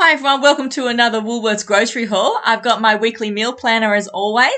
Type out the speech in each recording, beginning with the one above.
Hi everyone, welcome to another Woolworths grocery haul. I've got my weekly meal planner as always,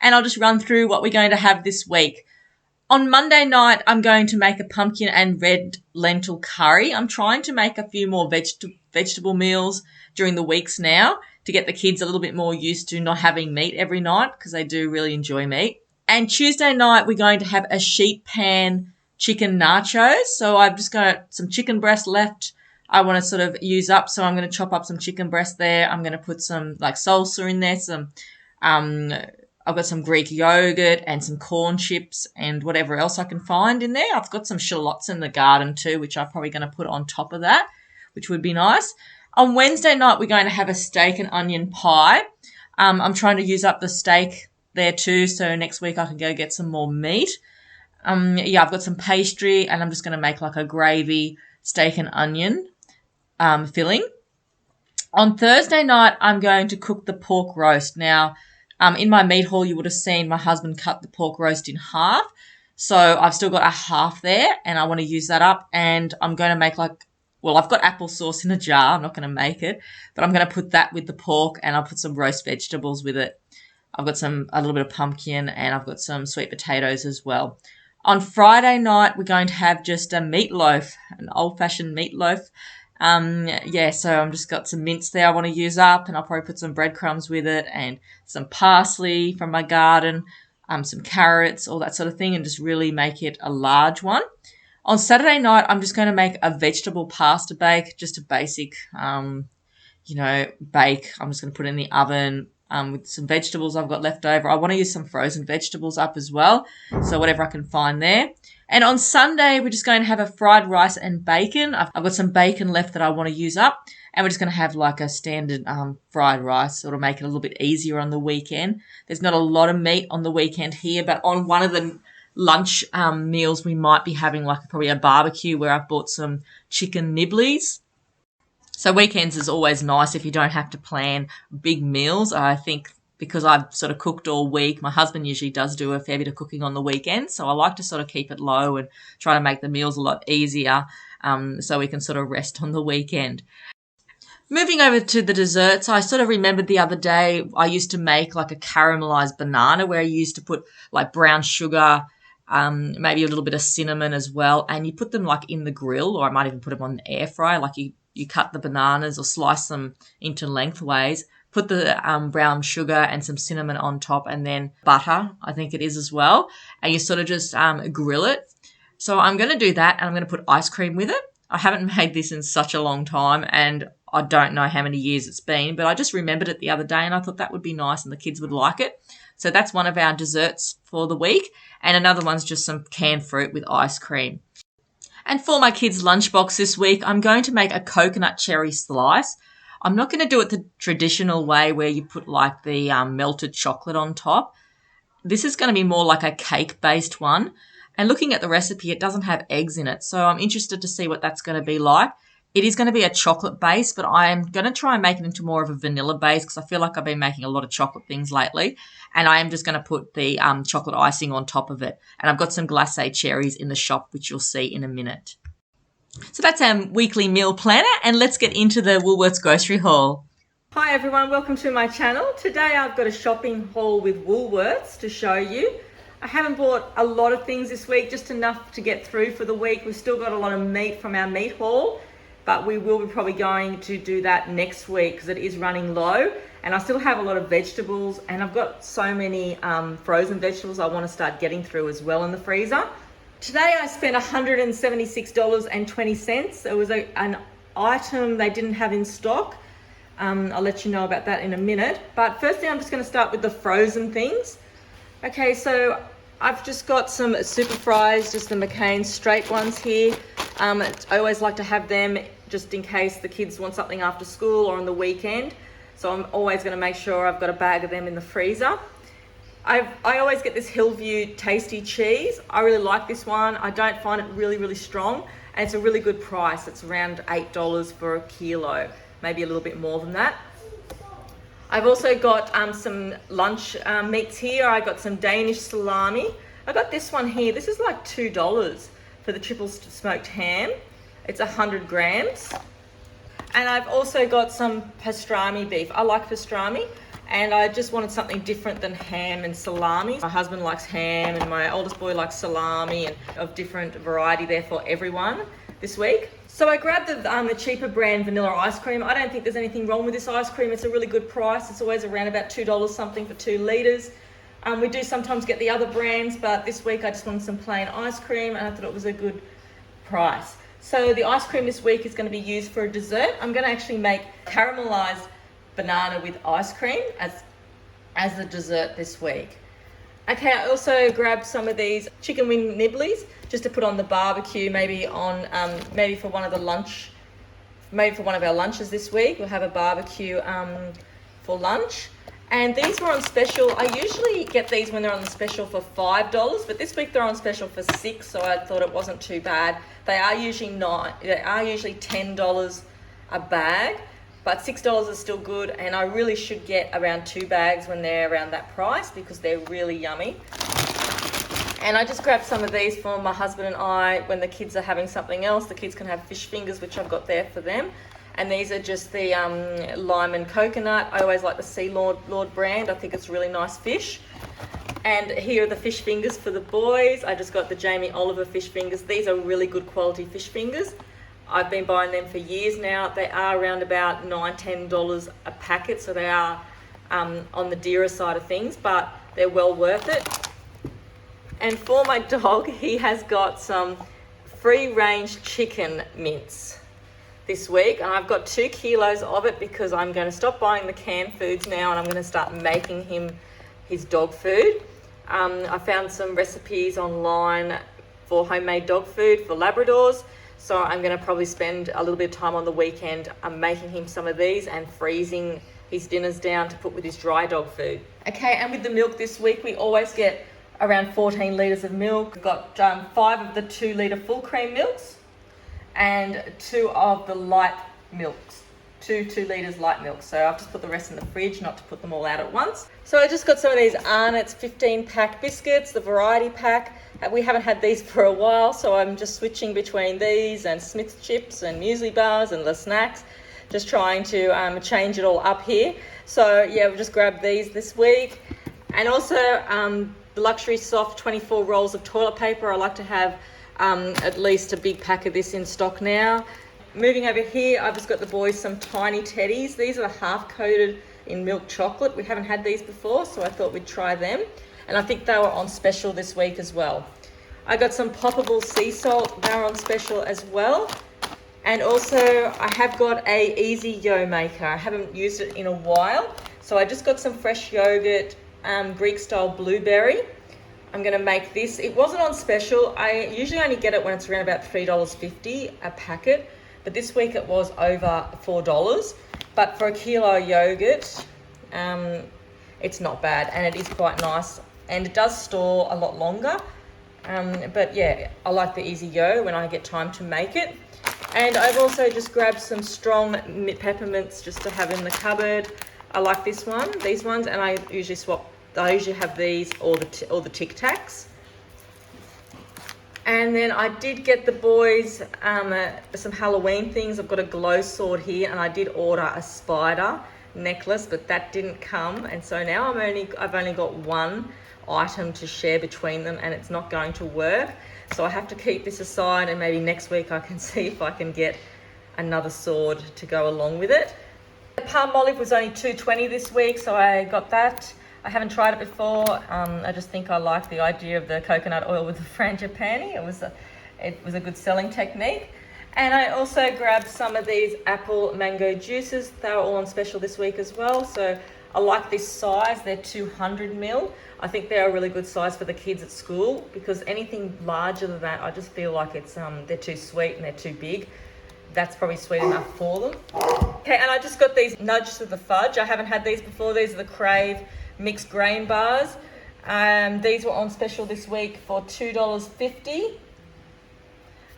and I'll just run through what we're going to have this week. On Monday night, I'm going to make a pumpkin and red lentil curry. I'm trying to make a few more vegetable meals during the weeks now to get the kids a little bit more used to not having meat every night because they do really enjoy meat. And Tuesday night, we're going to have a sheet pan chicken nachos. So I've just got some chicken breast left I want to sort of use up. So I'm going to chop up some chicken breast there. I'm going to put some like salsa in there, I've got some Greek yogurt and some corn chips and whatever else I can find in there. I've got some shallots in the garden too, which I'm probably going to put on top of that, which would be nice. On Wednesday night, we're going to have a steak and onion pie. I'm trying to use up the steak there too, so next week I can go get some more meat. I've got some pastry, and I'm just going to make like a gravy steak and onion filling. On Thursday night, I'm going to cook the pork roast. Now, in my meat haul, you would have seen my husband cut the pork roast in half. So I've still got a half there, and I want to use that up. And I'm going to make I've got applesauce in a jar. I'm not going to make it, but I'm going to put that with the pork, and I'll put some roast vegetables with it. I've got a little bit of pumpkin, and I've got some sweet potatoes as well. On Friday night, we're going to have just a meatloaf, an old-fashioned meatloaf. So I'm just got some mince there I want to use up, and I'll probably put some breadcrumbs with it and some parsley from my garden, some carrots, all that sort of thing, and just really make it a large one. On Saturday night, I'm just going to make a vegetable pasta bake, just a basic, bake. I'm just going to put it in the oven with some vegetables I've got left over. I want to use some frozen vegetables up as well, so whatever I can find there. And on Sunday, we're just going to have a fried rice and bacon. I've got some bacon left that I want to use up, and we're just going to have like a standard fried rice. It'll make it a little bit easier on the weekend. There's not a lot of meat on the weekend here, but on one of the lunch meals, we might be having probably a barbecue where I've bought some chicken Nibblies. So weekends is always nice if you don't have to plan big meals. I think because I've sort of cooked all week, my husband usually does do a fair bit of cooking on the weekend. So I like to sort of keep it low and try to make the meals a lot easier so we can sort of rest on the weekend. Moving over to the desserts, I sort of remembered the other day I used to make like a caramelized banana where I used to put like brown sugar, maybe a little bit of cinnamon as well, and you put them like in the grill, or I might even put them on the air fryer. Like you cut the bananas or slice them into lengthways, put the brown sugar and some cinnamon on top, and then butter, I think it is as well, and you sort of just grill it. So I'm going to do that, and I'm going to put ice cream with it. I haven't made this in such a long time, and I don't know how many years it's been, but I just remembered it the other day, and I thought that would be nice and the kids would like it. So that's one of our desserts for the week, and another one's just some canned fruit with ice cream. And for my kids' lunchbox this week, I'm going to make a coconut cherry slice. I'm not going to do it the traditional way where you put like the melted chocolate on top. This is going to be more like a cake-based one. And looking at the recipe, it doesn't have eggs in it. So I'm interested to see what that's going to be like. It is going to be a chocolate base, but I am going to try and make it into more of a vanilla base because I feel like I've been making a lot of chocolate things lately. And I am just going to put the chocolate icing on top of it. And I've got some Glace Cherries in the shop, which you'll see in a minute. So that's our weekly meal planner, and let's get into the Woolworths grocery haul. Hi everyone, welcome to my channel. Today I've got a shopping haul with Woolworths to show you. I haven't bought a lot of things this week, just enough to get through for the week. We've still got a lot of meat from our meat haul, but we will be probably going to do that next week because it is running low. And I still have a lot of vegetables, and I've got so many frozen vegetables I want to start getting through as well in the freezer. Today I spent $176.20. It was an item they didn't have in stock. I'll let you know about that in a minute. But firstly, I'm just going to start with the frozen things. Okay, so I've just got some super fries, just the McCain straight ones here. I always like to have them just in case the kids want something after school or on the weekend. So I'm always going to make sure I've got a bag of them in the freezer. I always get this Hillview tasty cheese. I really like this one. I don't find it really strong, and it's a really good price. It's around $8 for a kilo, maybe a little bit more than that. I've also got some lunch meats here. I got some Danish salami. I got this one here. This is like $2 for the triple smoked ham. It's 100 grams. And I've also got some pastrami beef. I like pastrami, and I just wanted something different than ham and salami. My husband likes ham and my oldest boy likes salami, and of different variety there for everyone this week. So I grabbed the cheaper brand vanilla ice cream. I don't think there's anything wrong with this ice cream. It's a really good price. It's always around about $2 something for 2 litres. We do sometimes get the other brands, but this week I just wanted some plain ice cream and I thought it was a good price. So the ice cream this week is going to be used for a dessert. I'm going to actually make caramelized banana with ice cream as the dessert this week. Okay, I also grabbed some of these chicken wing nibblies just to put on the barbecue, maybe for one of our lunches this week. We'll have a barbecue for lunch. And these were on special. I usually get these when they're on the special for $5, but this week they're on special for $6, so I thought it wasn't too bad. They are usually $10 a bag, but $6 is still good, and I really should get around 2 bags when they're around that price because they're really yummy. And I just grabbed some of these for my husband and I when the kids are having something else. The kids can have fish fingers, which I've got there for them. And these are just the lime and coconut. I always like the Sea Lord brand. I think it's really nice fish. And here are the fish fingers for the boys. I just got the Jamie Oliver fish fingers. These are really good quality fish fingers. I've been buying them for years now. They are around about $9-10 a packet, so they are on the dearer side of things, but they're well worth it. And for my dog, he has got some free-range chicken mince this week, and I've got 2 kilos of it because I'm going to stop buying the canned foods now and I'm going to start making him his dog food. I found some recipes online for homemade dog food for Labradors, so I'm going to probably spend a little bit of time on the weekend making him some of these and freezing his dinners down to put with his dry dog food. Okay, and with the milk this week, we always get around 14 litres of milk. We've got 5 of the 2 litre full cream milks and 2 of the light milks, 2 litres light milk. So I've just put the rest in the fridge, not to put them all out at once. So I just got some of these Arnott's 15-pack biscuits, the variety pack. We haven't had these for a while, so I'm just switching between these and Smith's chips and muesli bars and the snacks, just trying to change it all up here. So yeah, we've just grabbed these this week. And also the Luxury Soft 24 rolls of toilet paper. I like to have at least a big pack of this in stock now. Moving over here, I've just got the boys some tiny teddies. These are half coated in milk chocolate. We haven't had these before, so I thought we'd try them. And I think they were on special this week as well. I got some poppable sea salt. They were on special as well. And also I have got a easy yo maker. I haven't used it in a while. So I just got some fresh yogurt, Greek style blueberry. I'm going to make this. It wasn't on special. I usually only get it when it's around about $3.50 a packet, but this week it was over $4. But for a kilo yogurt, it's not bad, and it is quite nice, and it does store a lot longer. But yeah, I like the Easy Yo when I get time to make it. And I've also just grabbed some strong peppermints just to have in the cupboard. I like these ones, and I usually have these or the Tic Tacs. And then I did get the boys some Halloween things. I've got a glow sword here, and I did order a spider necklace, but that didn't come. And so now I've only got one item to share between them, and it's not going to work. So I have to keep this aside, and maybe next week I can see if I can get another sword to go along with it. The palm olive was only $2.20 this week, so I got that. I haven't tried it before. I just think I like the idea of the coconut oil with the frangipani. It was a good selling technique. And I also grabbed some of these apple mango juices. They were all on special this week as well. So I like this size. They're 200 ml. I think they're a really good size for the kids at school, because anything larger than that, I just feel like they're too sweet and they're too big. That's probably sweet enough for them. Okay, and I just got these nudges of the fudge. I haven't had these before. These are the Crave mixed grain bars. These were on special this week for $2.50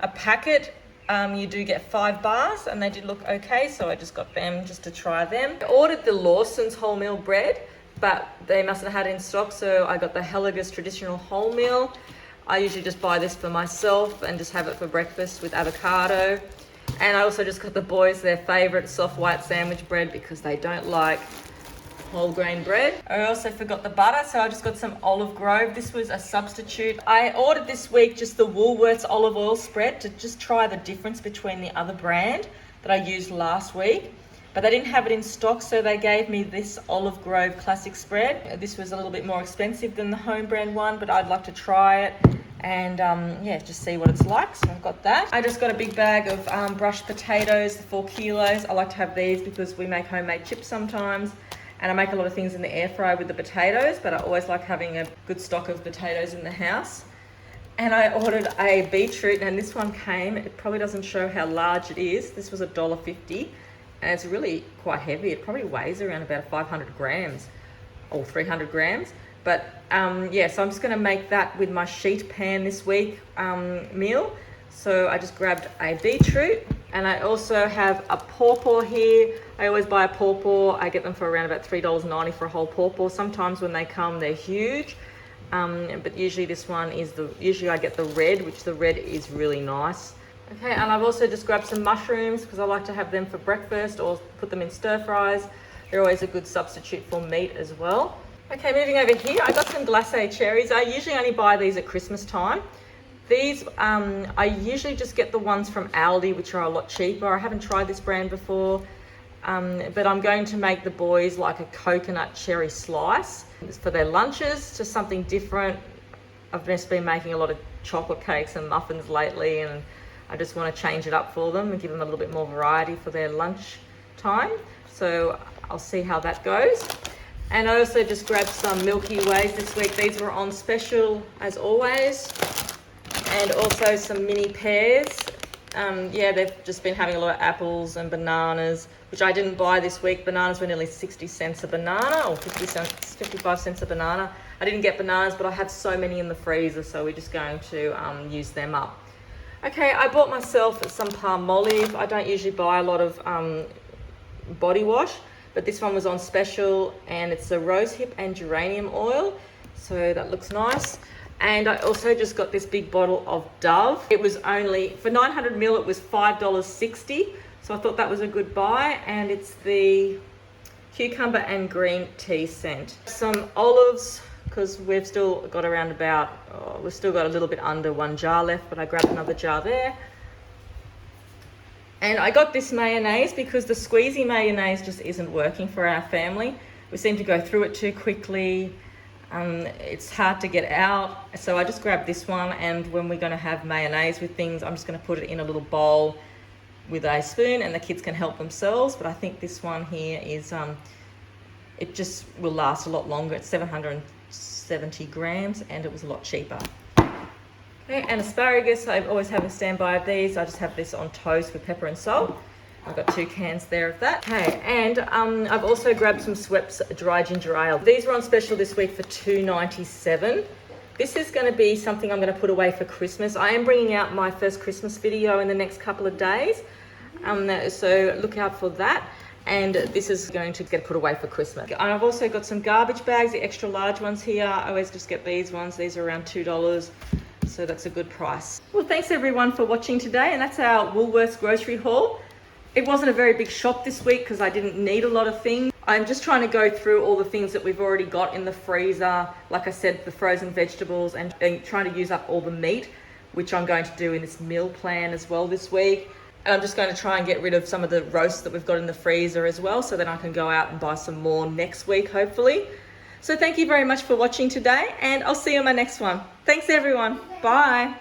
a packet. You do get 5 bars, and they did look okay, so I just got them just to try them. I ordered the Lawson's wholemeal bread, but they mustn't have had it in stock, so I got the Heligus traditional wholemeal. I usually just buy this for myself and just have it for breakfast with avocado. And I also just got the boys their favourite soft white sandwich bread because they don't like whole grain bread. I also forgot the butter, so I just got some Olive Grove. This was a substitute. I ordered this week just the Woolworths olive oil spread to just try the difference between the other brand that I used last week. But they didn't have it in stock, so they gave me this Olive Grove classic spread. This was a little bit more expensive than the home brand one, but I'd like to try it and yeah, just see what it's like. So I've got that. I just got a big bag of brushed potatoes, 4 kilos. I like to have these because we make homemade chips sometimes, and I make a lot of things in the air fryer with the potatoes, but I always like having a good stock of potatoes in the house. And I ordered a beetroot, and this one came, it probably doesn't show how large it is. This was $1.50. And it's really quite heavy. It probably weighs around about 500 grams or 300 grams. But yeah, so I'm just going to make that with my sheet pan this week meal. So I just grabbed a beetroot, and I also have a pawpaw here. I always buy a pawpaw. I get them for around about $3.90 for a whole pawpaw. Sometimes when they come, they're huge. But usually this one is usually I get the red, which the red is really nice. Okay, and I've also just grabbed some mushrooms because I like to have them for breakfast or put them in stir fries. They're always a good substitute for meat as well. Okay, moving over here, I got some Glace Cherries. I usually only buy these at Christmas time. These, I usually just get the ones from Aldi, which are a lot cheaper. I haven't tried this brand before, but I'm going to make the boys like a coconut cherry slice for their lunches, just something different. I've just been making a lot of chocolate cakes and muffins lately, and I just want to change it up for them and give them a little bit more variety for their lunch time. So I'll see how that goes. And I also just grabbed some Milky Ways this week. These were on special as always. And also some mini pears. Yeah, they've just been having a lot of apples and bananas, which I didn't buy this week. Bananas were nearly 60 cents a banana, or 55 cents a banana. I didn't get bananas, but I have so many in the freezer, so we're just going to use them up. Okay, I bought myself some Palmolive. I don't usually buy a lot of body wash, but this one was on special, and it's a rosehip and geranium oil, so that looks nice. And I also just got this big bottle of Dove. It was only, for 900 ml, it was $5.60, so I thought that was a good buy. And it's the cucumber and green tea scent. Some olives, because we've still got around about, we've still got a little bit under 1 jar left, but I grabbed another jar there. And I got this mayonnaise because the squeezy mayonnaise just isn't working for our family. We seem to go through it too quickly. It's hard to get out. So I just grabbed this one, and when we're going to have mayonnaise with things, I'm just going to put it in a little bowl with a spoon, and the kids can help themselves. But I think this one here is, it just will last a lot longer. It's 770 grams, and it was a lot cheaper. Okay, and asparagus, I always have a standby of these. I just have this on toast with pepper and salt. I've got 2 cans there of that. Okay, and I've also grabbed some Schweppes dry ginger ale. These were on special this week for $2.97. This is going to be something I'm going to put away for Christmas. I am bringing out my first Christmas video in the next couple of days, so look out for that. And this is going to get put away for Christmas. And I've also got some garbage bags, the extra large ones here. I always just get these ones. These are around $2. So that's a good price. Well, thanks everyone for watching today, and that's our Woolworths grocery haul. It wasn't a very big shop this week because I didn't need a lot of things. I'm just trying to go through all the things that we've already got in the freezer. Like I said, the frozen vegetables, and trying to use up all the meat, which I'm going to do in this meal plan as well this week. And I'm just going to try and get rid of some of the roasts that we've got in the freezer as well, so then I can go out and buy some more next week, hopefully. So thank you very much for watching today, and I'll see you on my next one. Thanks everyone. Bye.